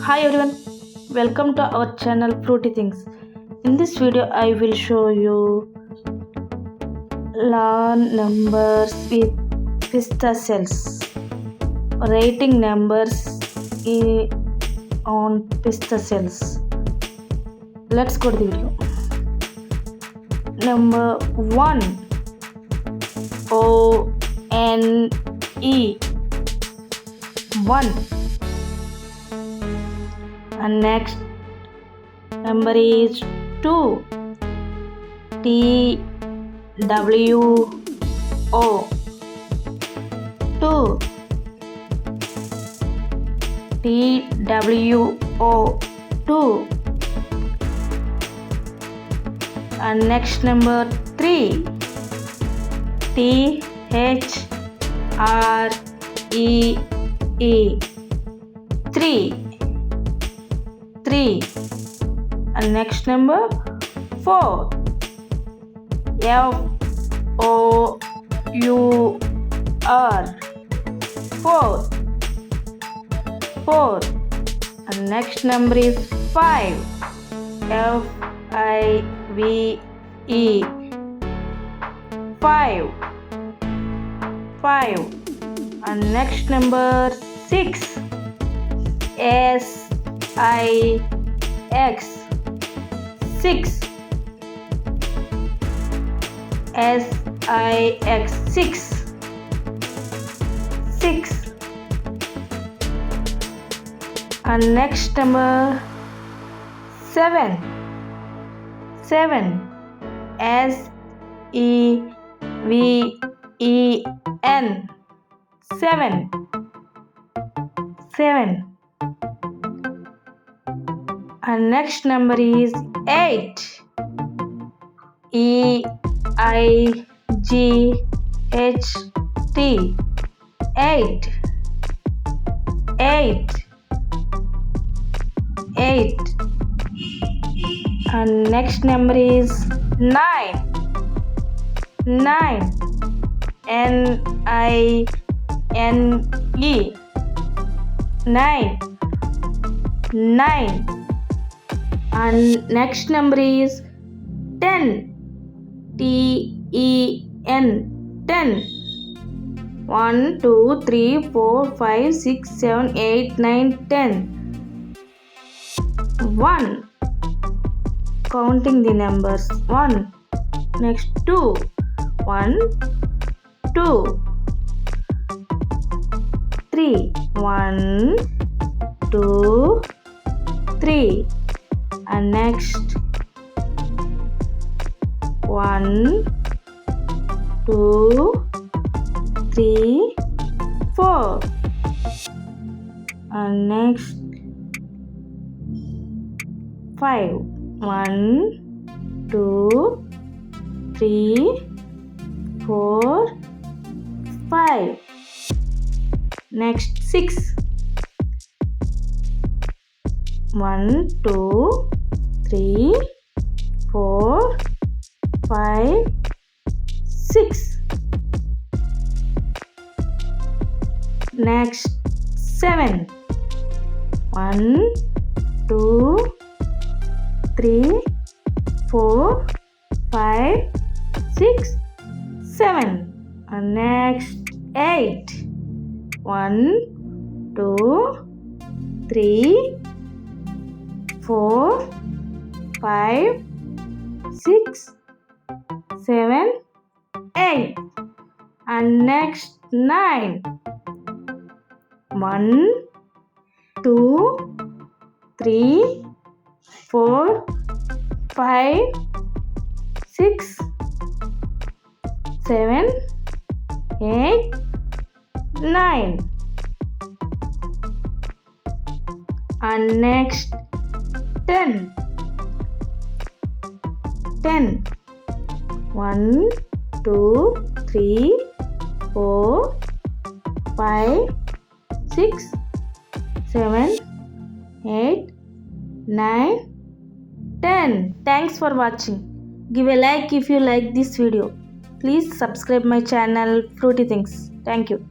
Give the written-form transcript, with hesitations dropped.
Hi everyone, welcome to our channel Fruity Things. In this video, I will show you learn numbers with Pista Shells. Writing numbers on Pista Shells. Let's go to the video. Number 1 O-N-E 1. And next number is 2 T-W-O 2 T-W-O 2. And next number 3 T-H-R-E-E 3. And next number 4 F-O-U-R 4. And next number is 5 F-I-V-E 5. And next number 6 S-I-X 6. S-I-X 6. And next number 7 S-E-V-E-N 7. And next number is 8 E-I-G-H-T 8. And next number is 9 N-I-N-E 9. And next number is 10 T-E-N 10. 1 2 3 4 5 6 7 8 9 10. 1. Counting the numbers 1. Next 2 1 2 3 1 2 3. And next 1 2 3 4. And next 5 1 2 3 4 5. Next 6 1 2 3 4 5 6. Next 7 1 2 3 4 5 6 7. And next 8 1 2 3 4 5 6 7 8. And next 9 1 2 3 4 5 6 7 8 9. And next 10 1 2 3 4 5 6 7 8 9 10. Thanks for watching. Give a like if you like this video. Please subscribe my channel Fruity Things. Thank you.